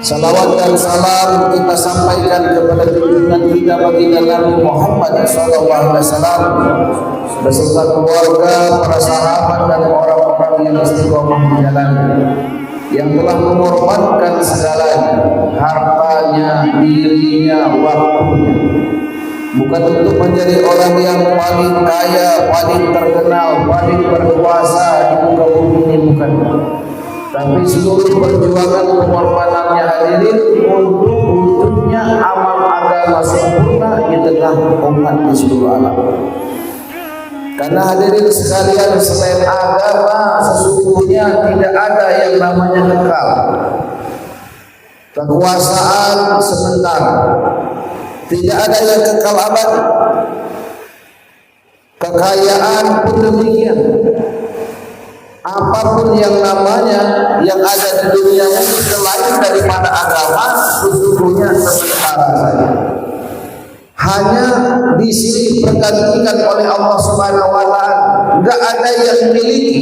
Salawat dan salam kita sampaikan kepada junjungan kita baginda Nabi Muhammad SAW beserta keluarga, para sahabat dan orang-orang yang istiqomah di jalannya, yang telah mengorbankan segalanya, hartanya, dirinya, waktunya, bukan untuk menjadi orang yang paling kaya, paling terkenal, paling berkuasa di muka bumi ini, bukan. Tapi seluruh perjuangan pengorbanannya hadirin untuk wujudnya amal agama sempurna di tengah umat di seluruh alam. Karena hadirin sekalian, selain agama sesungguhnya tidak ada yang namanya kekal. Kekuasaan sementara, tidak ada yang kekal abadi. Kekayaan pun demikian. Apapun yang namanya yang ada di dunia ini selain daripada agama sesungguhnya sementara saja. Hanya di sini pergantikan oleh Allah Subhanahu wa taala, enggak ada yang miliki.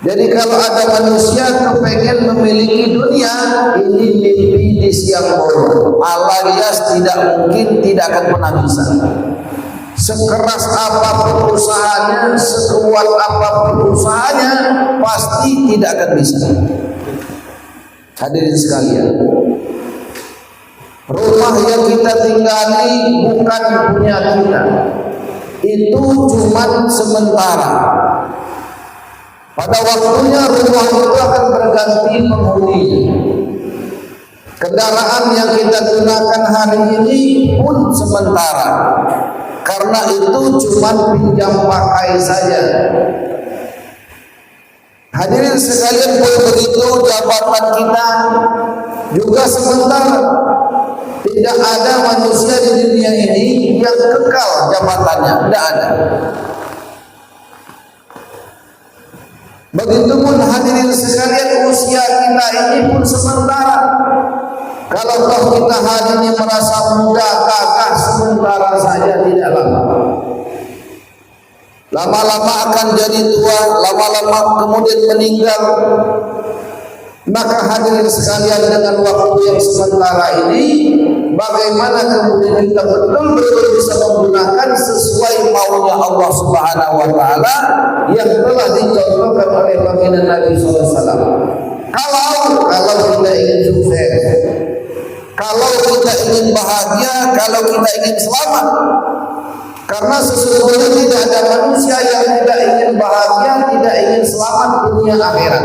Jadi kalau ada manusia kepengen memiliki dunia, ini mimpi di siang bolong. Alias tidak mungkin, tidak akan pernah bisa. Sekeras apapun usahanya, sekuat apapun usahanya, pasti tidak akan bisa. Hadirin sekalian, rumah yang kita tinggali bukan punya kita, itu cuma sementara. Pada waktunya rumah itu akan berganti penghuninya. Kendaraan yang kita gunakan hari ini pun sementara, karena itu cuma pinjam pakai saja. Hadirin sekalian, pun begitu jabatan kita juga sementara. Tidak ada manusia di dunia ini yang kekal jabatannya, tidak ada. Begitupun hadirin sekalian, usia kita ini pun sementara. Kalau toh kita hari ini merasa muda, gagah, sementara saja, tidak lama. Lama-lama akan jadi tua, lama-lama kemudian meninggal. Maka hadirin sekalian, dengan waktu yang sementara ini, bagaimana kemudian kita betul-betul bisa menggunakan sesuai maunya Allah Subhanahu wa taala yang telah dicontohkan oleh baginda Nabi SAW. Kalau kita ingin sukses, kalau kita ingin bahagia, kalau kita ingin selamat. Karena sesungguhnya tidak ada manusia yang tidak ingin bahagia, tidak ingin selamat dunia akhirat.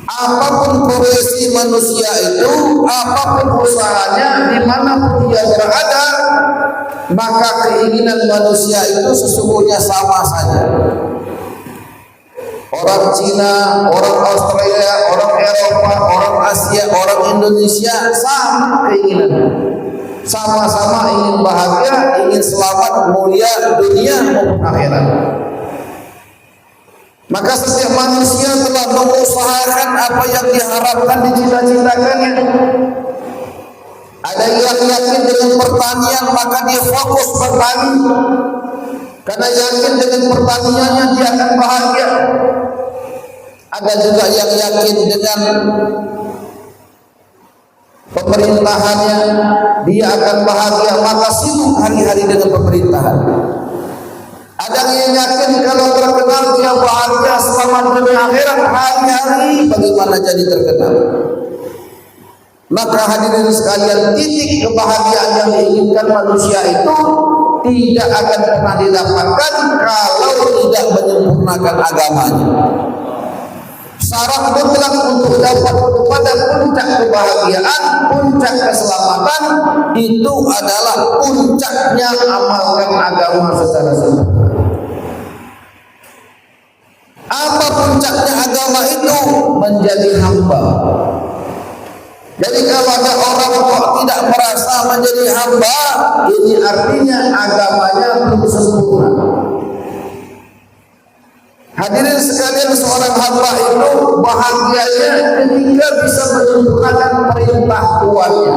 Apapun profesi manusia itu, apapun usahanya, dimanapun dia berada, maka keinginan manusia itu sesungguhnya sama saja. Orang Cina, orang Australia, orang Eropa, orang Asia, orang Indonesia, sama keinginannya. Sama-sama ingin bahagia, ingin selamat, mulia dunia maupun akhirat. Maka setiap manusia telah mengusahakan apa yang diharapkan, dicita-citakannya. Ada yang yakin dengan pertanian, maka dia fokus bertani. Karena yakin dengan pertaniannya dia akan bahagia. Ada juga yang yakin dengan pemerintahannya, dia akan bahagia, maka sibuk hari-hari dengan pemerintahan. Ada yang yakin kalau terkenal dia bahagia selamat dunia akhirat, hari-hari bagaimana jadi terkenal. Maka hadirin sekalian, titik kebahagiaan yang diinginkan manusia itu tidak akan pernah didapatkan kalau tidak menyempurnakan agamanya. Syarat mutlak untuk dapat kepada puncak kebahagiaan, puncak keselamatan itu adalah puncaknya amalkan agama secara sempurna. Apa puncaknya agama itu? Menjadi hamba. Jadi kalau ada orang kok tidak merasa menjadi hamba, ini artinya agamanya belum sempurna. Hadirin sekalian, seorang hamba itu bahagianya ketika bisa menyempurnakan perintah Tuhannya.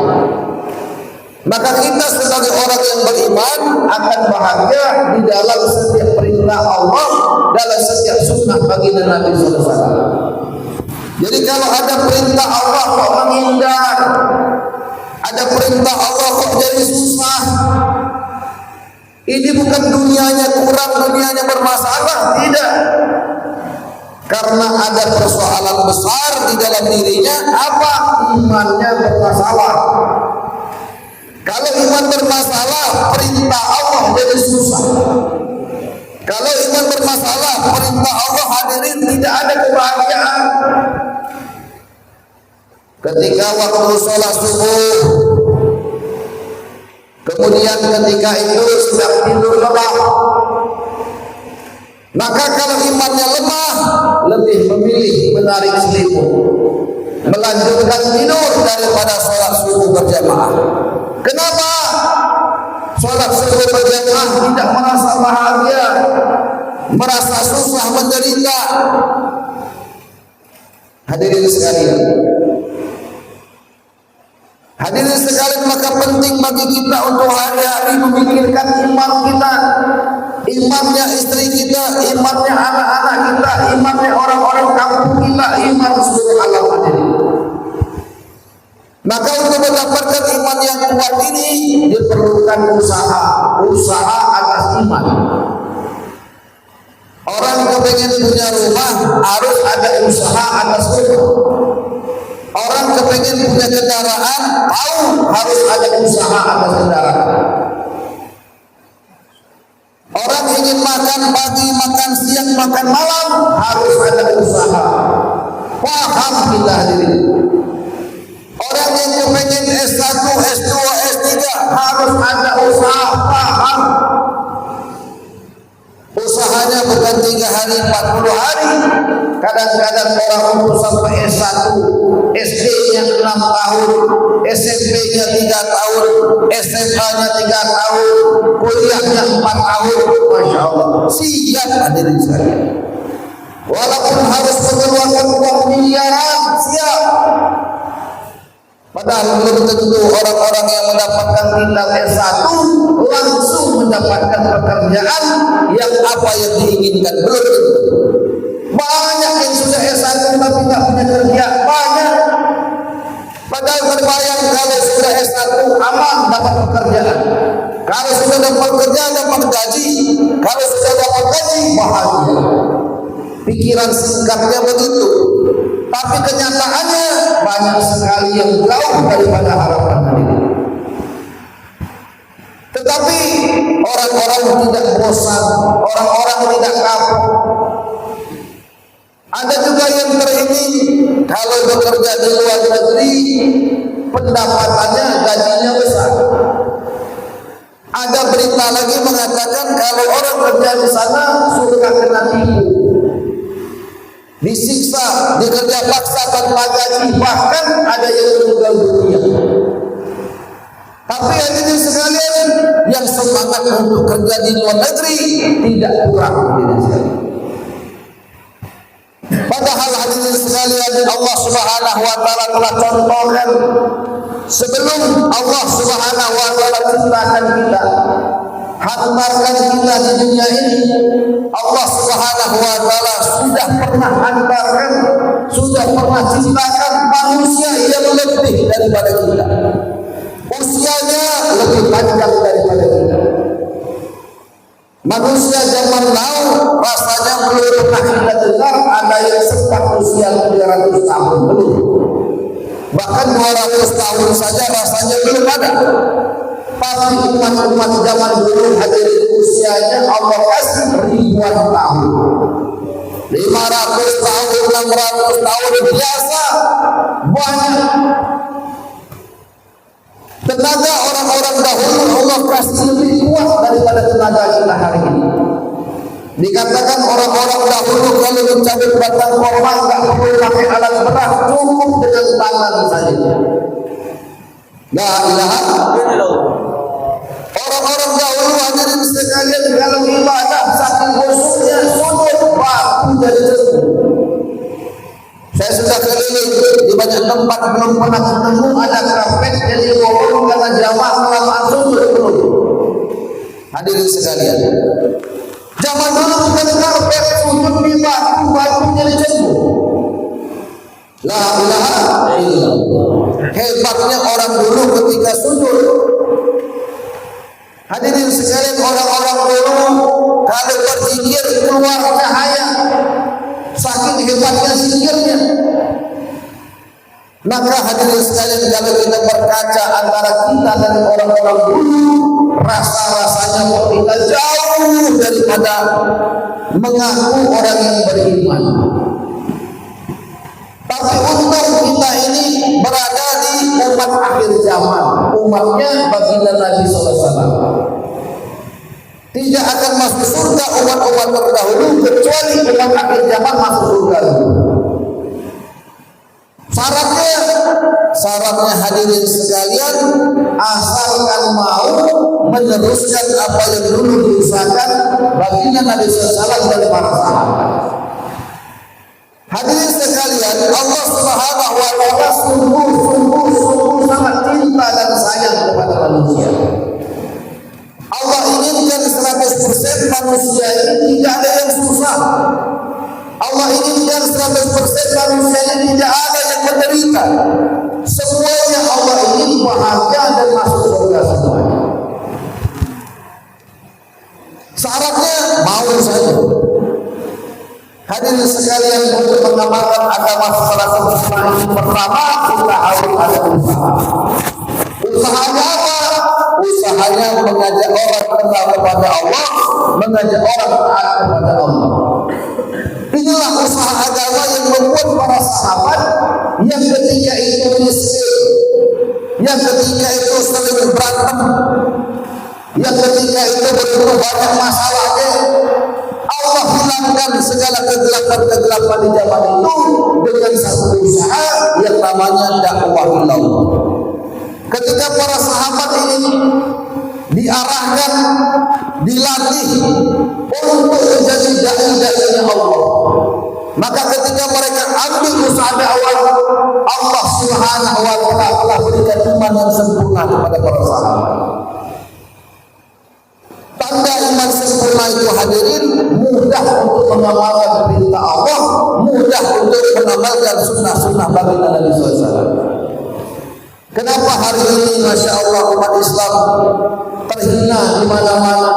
Maka kita sebagai orang yang beriman akan bahagia di dalam setiap perintah Allah, dalam setiap sunnah baginda Nabi SAW. Jadi kalau ada perintah Allah kok menghindar, ada perintah Allah kok jadi susah. Ini bukan dunianya kurang, dunianya bermasalah, tidak. Karena ada persoalan besar di dalam dirinya, apa? Imannya bermasalah. Kalau iman bermasalah, perintah Allah jadi susah. Kalau iman bermasalah, perintah Allah hadirin tidak ada kebahagiaan. Ketika waktu sholat subuh, kemudian ketika itu sedang tidur lelap, maka kalau imannya lemah, lebih memilih menarik selimut, melanjutkan tidur daripada sholat subuh berjamaah. Kenapa? Sholat subuh berjamaah tidak merasa bahagia, merasa susah, menderita. Hadirin sekalian, maka penting bagi kita untuk hari-hari memikirkan iman kita, imannya istri kita, imannya anak-anak kita, imannya orang-orang kampung kita, iman seluruh alam hadirin. Maka untuk mendapatkan iman yang kuat ini diperlukan usaha atas iman. Orang kepengen punya rumah harus ada usaha atas rumah. Orang kepengen punya kendaraan tahu harus ada usaha atas kendaraan. Orang ingin makan pagi, makan siang, makan malam harus ada usaha. Paham kita hadirin? Orang yang kepengen S1, S2, S3 harus ada usaha. Paham? Usahanya bukan 3 hari, 40 hari. Kadang-kadang orang untuk sampai S1, SD-nya 6 tahun, SMP-nya 3 tahun, SMA-nya 3 tahun, kuliahnya 4 tahun. Masya Allah, siap hadirin sekalian. Walaupun harus mengeluarkan uang miliaran, siap. Padahal belum tentu orang-orang yang mendapatkan titel S1 langsung mendapatkan pekerjaan yang apa yang diinginkan, belum tentu. Banyak yang sudah S1 tapi tidak punya kerja, banyak. Padahal berbayang kalau sudah S1 aman dapat pekerjaan. Kalau sudah dapat kerja dapat gaji. Kalau sudah dapat gaji bahagia. Pikiran singkatnya begitu. Tapi kenyataannya banyak sekali yang jauh daripada harapan ini. Tetapi orang-orang tidak bosan, orang-orang tidak kapok. Ada juga yang teringin kalau bekerja di luar negeri pendapatannya, gajinya besar. Ada berita lagi mengatakan kalau orang kerja di sana surga kena tipu, disiksa, dikerja paksa tanpa gaji, bahkan ada yang meninggal dunia. Tapi hadirin sekalian, yang semangat untuk kerja di luar negeri tidak kurang hadirin sekalian. Padahal hadirin sekalian, Allah Subhanahu wa taala telah contohkan sebelum Allah Subhanahu wa taala ciptakan kita, hantarkan kita di dunia ini, Allah Subhanahu wa taala sudah pernah hantarkan, sudah pernah ciptakan manusia yang lebih daripada kita. Usianya lebih panjang daripada kita. Manusia zaman now rasanya belum pernah kita dengar ada yang sempat usia 300 tahun, belum. Bahkan 200 tahun saja rasanya belum ada. Tapi umat-umat zaman dulu hadirin usianya Allah kasih ribuan tahun. 500 tahun, 600 tahun biasa, banyak. Tenaga orang-orang dahulu Allah kasih lebih kuat daripada tenaga kita hari ini. Dikatakan orang-orang dahulu kalau mencabut batang korban tak perlu pakai alat berat, cukup dengan tangan saja. La ilaha illallah. Orang-orang dahulu hadirin sekalian kalau ibadah saking gosoknya sujud batu jadi sembuh. Saya sudah keliling di banyak tempat belum pernah ketemu ada karpet jadi ngomong karena jamaah kelamaan sujud belum. Hadirin sekalian, zaman dulu bukan karpet, sujud di batu jadi sembuh. La ilaha illallah. Hebatnya orang dulu ketika sujud. Hadirin sekalian, orang-orang dulu kalau berzikir keluar cahaya, saking hebatnya zikirnya. Maka hadirin sekalian, kalau kita berkaca antara kita dan orang-orang dulu, rasa-rasanya kita jauh daripada mengaku orang yang beriman. Tapi untung kita ini berada di umat akhir zaman, umatnya baginda Nabi SAW. Tidak akan masuk surga umat-umat terdahulu kecuali umat akhir zaman masuk surga dulu. Syaratnya hadirin sekalian, asalkan mau meneruskan apa yang dulu diusahakan baginda Nabi SAW dan para sahabat. Hadirin sekalian, Allah Subhanahu wa taala sungguh sangat cinta dan sayang kepada manusia. Allah inginkan 100% manusia ini tidak ada yang susah. Allah inginkan 100% manusia ini tidak ada yang menderita. Semuanya Allah ingin bahagia dan masuk surga semuanya. Syaratnya mau saja. Hadirin sekalian, untuk mengamalkan agama secara sempurna ini, pertama kita harus ada usaha. Usahanya apa? Usahanya mengajak orang kenal kepada Allah, mengajak orang taat kepada Allah. Inilah usaha agama yang membuat para sahabat yang ketika itu miskin, yang ketika itu sering berantem, yang ketika itu begitu banyak masalahnya, Allah hilangkan segala kegelapan-kegelapan di zaman itu dengan satu usaha yang namanya dakwah ilallah. Ketika para sahabat ini diarahkan, dilatih untuk menjadi dai-dainya Allah, maka ketika mereka ambil usaha dakwah, Allah Subhanahu wa taala telah berikan iman yang sempurna kepada para sahabat. Tanda iman sempurna itu hadirin, mudah untuk mengamalkan perintah Allah, mudah untuk mengamalkan sunnah-sunnah baginda Nabi SAW. Kenapa hari ini Masya Allah umat Islam terhina di mana-mana?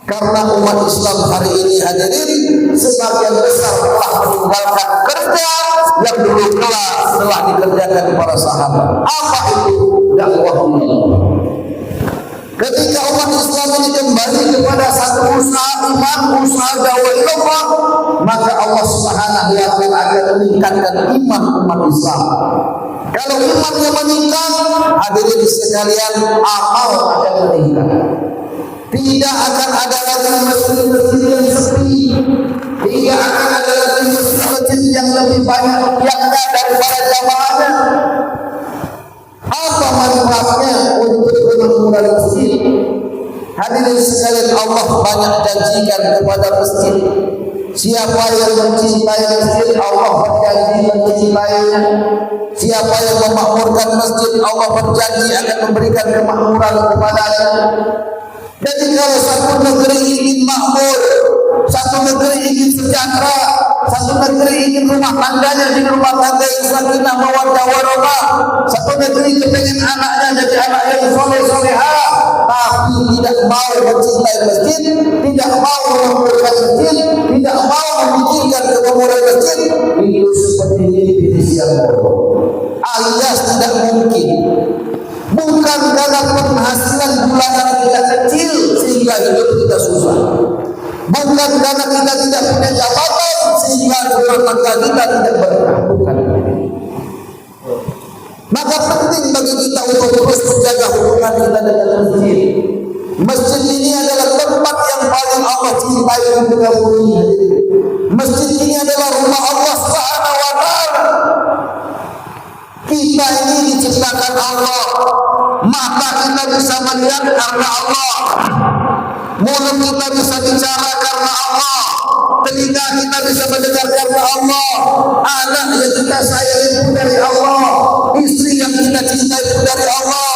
Karena umat Islam hari ini hadirin sebagian besar telah meninggalkan kerja yang dulu telah dikerjakan para sahabat. Apa itu? Dakwah Allah. Ketika umat Islam ini kembali kepada satu usaha iman, usaha dakwah ilallah, maka Allah Subhanahu wa taala akan meningkatkan iman umat Islam. Kalau imannya meningkat, hadirin sekalian, amal akan meningkat. Tidak akan ada lagi masjid-masjid yang sepi, tidak akan ada lagi masjid-masjid yang lebih banyak rupiahnya daripada jamaahnya. Apa manfaatnya untuk kemakmuran masjid? Hadirin sekalian, Allah banyak janjikan kepada masjid. Siapa yang mencintai masjid, Allah berjanji mencintainya. Siapa yang memakmurkan masjid, Allah berjanji akan memberikan kemakmuran kepadanya. Jadi kalau satu negeri ingin makmur, satu negeri ingin sejahtera, satu negeri ingin rumah tangganya jadi rumah tangga yang sakinah mawaddah warahmah, satu negeri kepengen anaknya jadi anak yang soleh-soleha, tapi tidak mau mencintai masjid, tidak mau memakmurkan masjid, tidak mau memikirkan kemakmuran masjid, itu seperti ini definisi yang bodoh, alias tidak mungkin. Bukan karena penghasilan bulanan kita kecil sehingga hidup kita susah. Bukan karena kita tidak punya jabatan sehingga rumah tangga kita tidak berkah. Bukan. Maka penting bagi kita untuk terus menjaga hubungan kita dengan masjid. Masjid ini adalah tempat yang paling Allah cintai di muka bumi. Masjid ini adalah rumah Allah Subhanahu wa taala. Kita ini diciptakan Allah, mata kita bisa melihat karena Allah, mulut kita bisa bicara karena Allah, telinga kita bisa mendengar karena Allah, anak yang kita sayangi pun dari Allah, istri yang kita cintai pun dari Allah,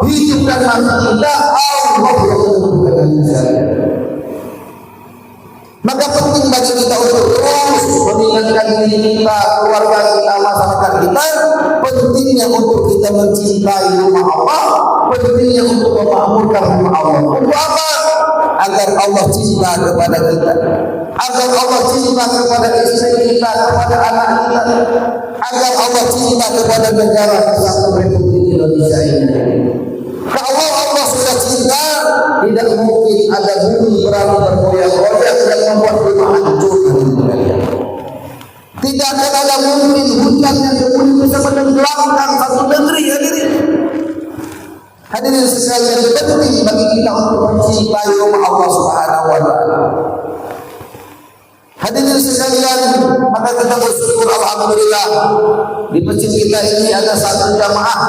hidup dan mati kita Allah yang menentukan kita. Maka penting bagi kita untuk terus mengingatkan diri kita, keluarga kita, masyarakat kita, pentingnya untuk kita mencintai rumah Allah, pentingnya untuk memakmurkan rumah Allah. Untuk apa? Agar Allah cinta kepada kita, agar Allah cinta kepada istri kita, kepada anak kita, agar Allah cinta kepada negara kesatuan Republik Indonesia ini. Kalau Allah sudah cinta, tidak mungkin ada bumi berani bergoyang-goyang dan membuat rumah hancur. Tidak akan ada mungkin hujan yang kemudian bisa menenggelamkan satu negeri. Hadirin sekalian, penting bagi kita untuk mencintai rumah Allah Subhanahu wa taala. Hadirin sekalian, maka kita bersyukur alhamdulillah di masjid kita ini ada satu jamaah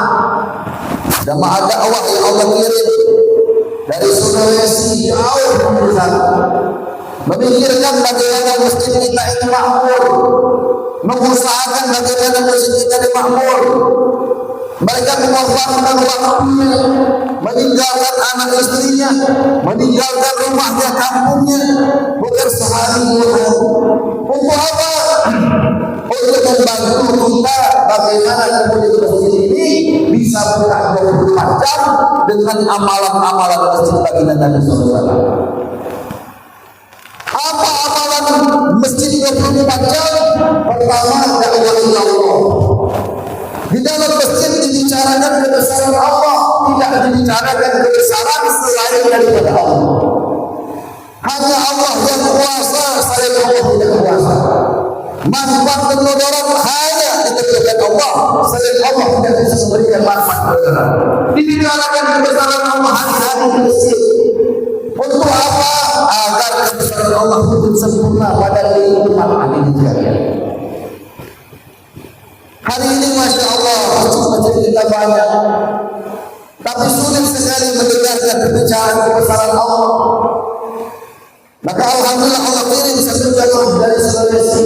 dakwah yang Allah kirim dari Sulawesi jauh ke sana, memikirkan bagaimana masjid kita ini makmur, mengusahakan bagaimana masjid kita ini makmur. Mereka mengorbankan waktunya, meninggalkan anak istrinya, meninggalkan rumahnya, kampungnya, bukan sehari dua hari. Untuk apa? Untuk membantu kita bagaimana kemudian masjid ini bisa buka 24 jam dengan amalan-amalan masjid baginda Nabi SAW. Apa amalan masjid 24 jam? Pertama, dakwah Allah. Di dalam masjid dibicarakan kebesaran Allah, tidak dibicarakan kebesaran selain daripada Allah. Hanya Allah yang kuasa, selain Allah tidak kuasa. Manfaat dan mudarat hanya ditentukan Allah, selain Allah tidak bisa memberikan manfaat dan mudarat. Dibicarakan kebesaran Allah hari-hari di masjid. Untuk apa? Agar kebesaran Allah itu sempurna pada diri umat ini sekalian. Hari ini Masya Allah masjid kita banyak, tapi sulit sekali mendengarkan pembicaraan kebesaran Allah. Maka alhamdulillah Allah kirim satu jamaah dari Sulawesi.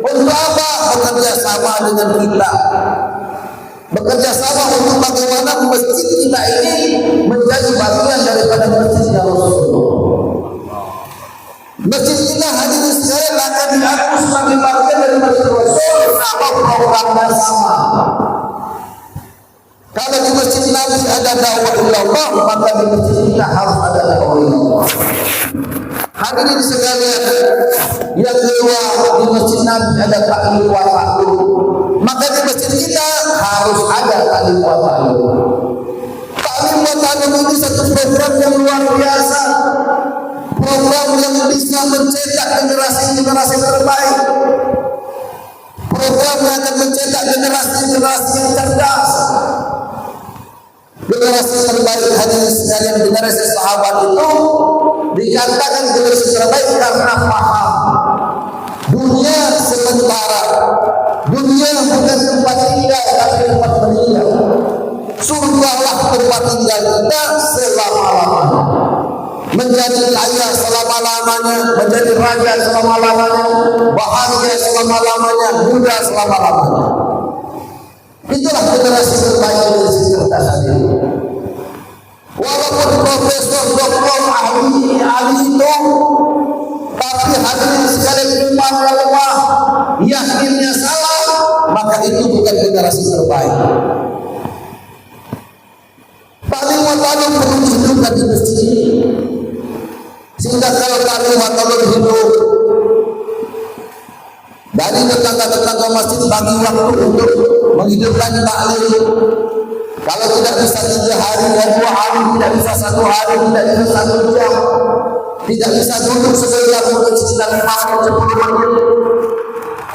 Untuk apa? Bekerja sama dengan kita, bekerja sama untuk bagaimana masjid kita ini menjadi bagian daripada masjid Rasulullah. Masjid kita hadirin sekalian akan diaku sebagai bagian dari masjid Rasul kalau programnya sama. Kalau di masjid Nabi ada dakwah ilallah, maka di masjid kita harus ada dakwah ilallah. Hadirin sekalian, yang kedua, di masjid Nabi ada taklim wa ta'lum, maka di masjid kita harus ada taklim wa ta'lum. Taklim wa ta'lum ini satu program yang luar biasa, program yang bisa mencetak generasi-generasi terbaik, program yang akan mencetak generasi-generasi yang cerdas. Generasi terbaik hadirin sekalian, generasi sahabat itu dikatakan generasi terbaik karena paham dunia sementara, dunia bukan tempat tinggal tapi tempat meninggal. Surgalah tempat tinggal kita selama-lamanya, menjadi kaya selama-lamanya, menjadi raja selama-lamanya, bahagia selama-lamanya, muda selama-lamanya. Itulah generasi terbaik generasi cerdas ini. Walaupun profesor, doktor, ahli itu, tapi hadirin sekalian imannya lemah, yakinnya salah, maka itu bukan generasi terbaik. Taklim wa ta'lum perlu dihidupkan di masjid ini, sehingga kalau taklim wa ta'lum hidup, dari tetangga-tetangga masjid bagi waktu untuk menghidupkan taklim. Kalau tidak bisa 3 hari dan 2 hari, tidak bisa 1 hari, tidak bisa 1 jam, tidak bisa duduk sebentar untuk sekitar 5 atau 10 menit.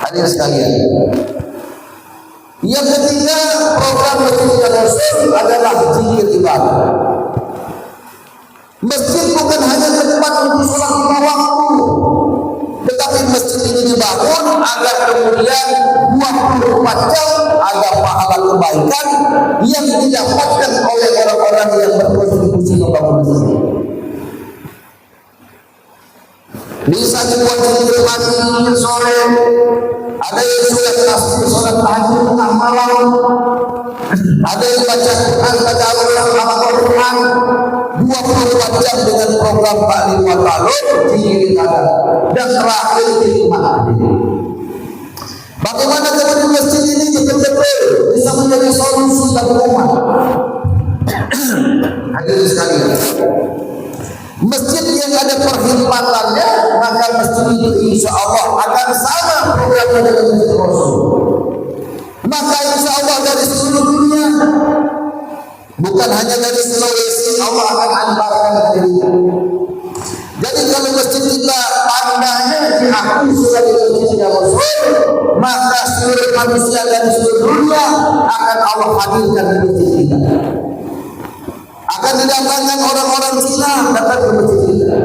Hadirin sekalian, yang ketiga, program masjid Rasul adalah zikir ibadah. Masjid bukan hanya tempat untuk sholat 5 waktu, tetapi masjid ini dibangun agar kemudian 24 jam ada pahala kebaikan yang didapatkan oleh orang-orang yang berkontribusi membangun masjid. Bisa dibuat zikir pagi, sore, ada yang sudah tasbih sholat tahajud tengah malam, ada yang baca Quran, baca Al-Quran 24 jam dengan program taklim wa ta'lum, zikir ibadah, dan terakhir hikmah. Bagaimana kemudian masjid ini betul-betul bisa menjadi solusi bagi umat? Hadirin sekalian, masjid yang ada perkhidmatannya, maka masjid itu insya Allah akan sama programnya dengan masjid Rasul. Maka insya Allah dari seluruh dunia, bukan hanya dari Sulawesi, Allah akan antarkan dari itu. Jadi kalau masjid kita tandanya diakui sebagai masjid Rasul, maka seluruh manusia dari seluruh dunia akan Allah hadirkan di masjid kita. Akan didatangkan orang-orang Cina datang ke masjid kita.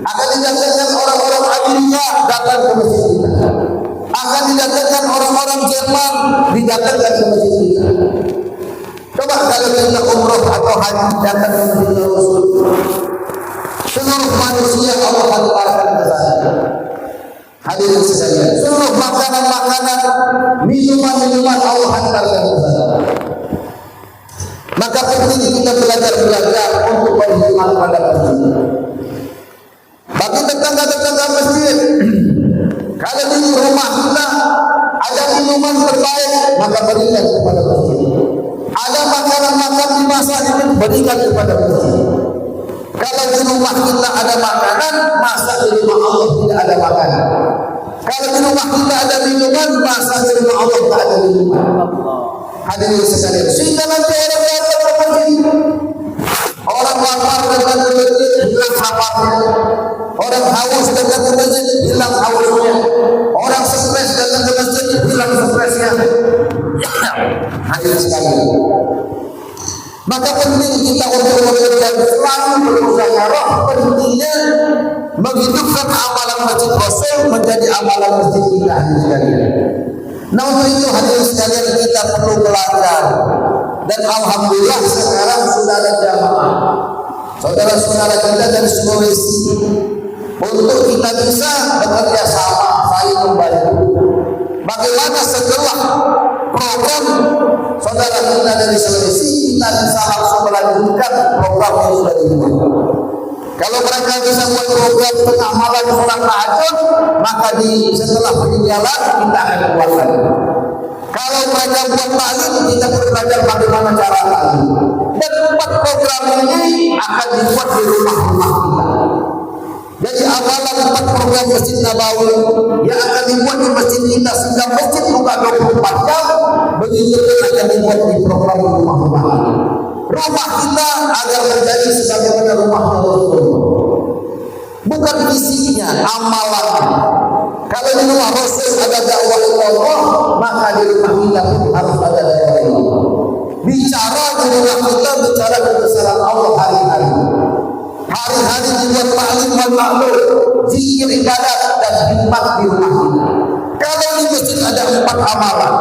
Akan didatangkan orang-orang Amerika datang ke masjid kita. Akan didatangkan orang-orang Jerman didatangkan ke masjid kita. Coba kalau kita umroh atau haji datang ke masjid Rasul, seluruh manusia Allah hantarkan ke sana. Hadirin sekalian, seluruh makanan-makanan, minuman-minuman Allah hantarkan ke sana. Maka penting kita belajar untuk berkhidmat pada masjid. Bagi tetangga-tetangga masjid, kalau di rumah kita ada minuman terbaik, maka berikan kepada masjid. Ada makanan-makanan dimasak itu berikan kepada masjid. Kalau di rumah kita ada makanan, masa di rumah Allah tidak ada makanan. Kalau di rumah kita ada minuman, masa di rumah Allah tidak ada minuman. Hadirin sekalian, sehingga nanti orang datang ke masjid, orang lapar datang ke masjid, hilang laparnya. Orang haus datang ke masjid, hilang hausnya. Orang stres datang ke masjid, hilang stresnya. Hadirin sekalian, maka penting kita untuk bekerja selalu bermusyawarah, pentingnya menghidupkan amalan masjid Rasul menjadi amalan masjid kita. Hadirin sekalian, nah untuk itu hadirin sekalian kita perlu belajar, dan alhamdulillah sekarang sudah ada jamaah saudara-saudara kita dari Sulawesi untuk kita bisa bekerja sama, saling membantu. Bagaimana setelah program saudara kita dari Sulawesi, kita bisa langsung melanjutkan program yang sudah dibuat. Kalau mereka bisa buat program tengah malam sholat tahajud, maka setelah peninggalan kita akan buatkan. Kalau mereka buat taklim, kita belajar bagaimana cara taklim. Dan 4 program ini akan dibuat di rumah-rumah kita. Jadi amalan 4 program Masjid Nabawi yang akan dibuat di masjid kita sehingga masjid buka 24 jam, begitu akan dibuat di program rumah-rumah kita. Rumah kita agar menjadi sebagaimana rumah Rasul. Bukan fisiknya, amalannya. Kalau di rumah Rasul ada dakwah Allah, maka di rumah kita pun harus ada dakwah Allah. Bicara di rumah kita, bicara kebesaran Allah hari-hari. Hari-hari dibuat taklim dan maklum, zikir ibadat dan hikmat di rumah kita. Kalau di masjid ada 4 amalan,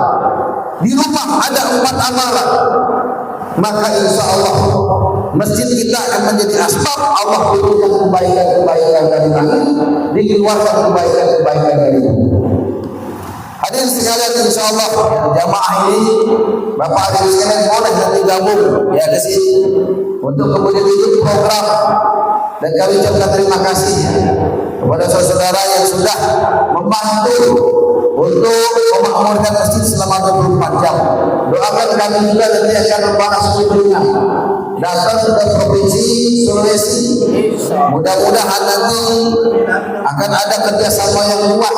di rumah ada 4 amalan, maka insya Allah masjid kita akan menjadi asbab Allah berikan kebaikan-kebaikan dari langit, dikeluarkan kebaikan-kebaikan dari bumi. Hadirin sekalian, insya Allah jamaah ini, Bapak hadirin sekalian boleh nanti gabung ya ke sini untuk kemudian ikut program. Dan kami ucapkan terima kasih kepada saudara yang sudah membantu untuk memakmurkan masjid selama 24 jam. Doakan kami juga nanti akan membahas sebelumnya datang ke provinsi Sulawesi. Mudah-mudahan nanti akan ada kerjasama yang kuat.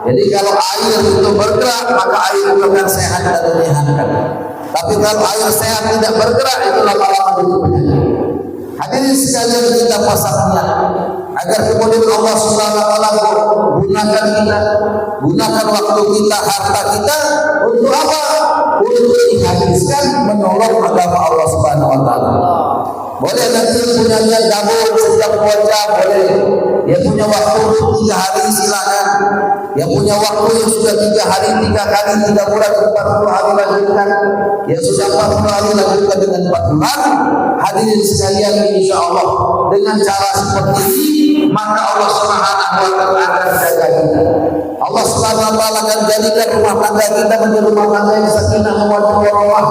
Jadi kalau air itu bergerak, maka air itu akan sehat dan menyehatkan. Tapi kalau air sehat tidak bergerak, itu lama-lama jadi penyakit. Hadirin sekalian, kita pasang niat agar kemudian Allah Subhanahu wa taala gunakan waktu kita, harta kita untuk apa? Untuk dihabiskan menolong agama Allah Subhanahu wa taala. Boleh nanti punya niat gabung setiap 2 jam, boleh. Dia punya waktu untuk 3 hari, silakan. Yang punya waktu yang sudah 3 hari, 3 kali 3 bulan 40 hari lanjutkan. Yang sudah 40 hari lanjutkan dengan 4 bulan. Hadirin sekalian, insya Allah dengan cara seperti ini, maka Allah Subhanahu wa taala akan jaga kita. Allah Subhanahu wa taala akan jadikan rumah tangga kita menjadi rumah tangga yang sakinah mawaddah warahmah.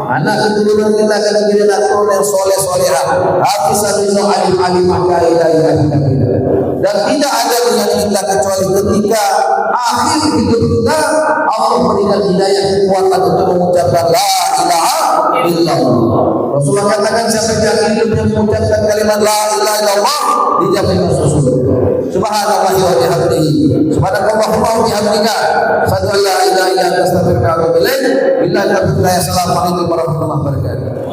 Anak keturunan kita akan menjadi anak yang soleh solehah. Hafizan min alim alimah la ilaha illa dan tidak ada dengan kita kecuali ketika akhir hidup kita Allah berikan hidayah kekuatan untuk mengucapkan la ilaha illallah. Rasulullah katakan siapa yang hidupnya mengucapkan kalimat la ilaha illallah dijamin masuk surga. Subhanallah wa bihamdihi. Subhanallah wa bihamdika. Asyhadu an la ilaha illa anta astaghfiruka wa atubu ilaik. Billahi taufiq. Assalamualaikum warahmatullahi wabarakatuh.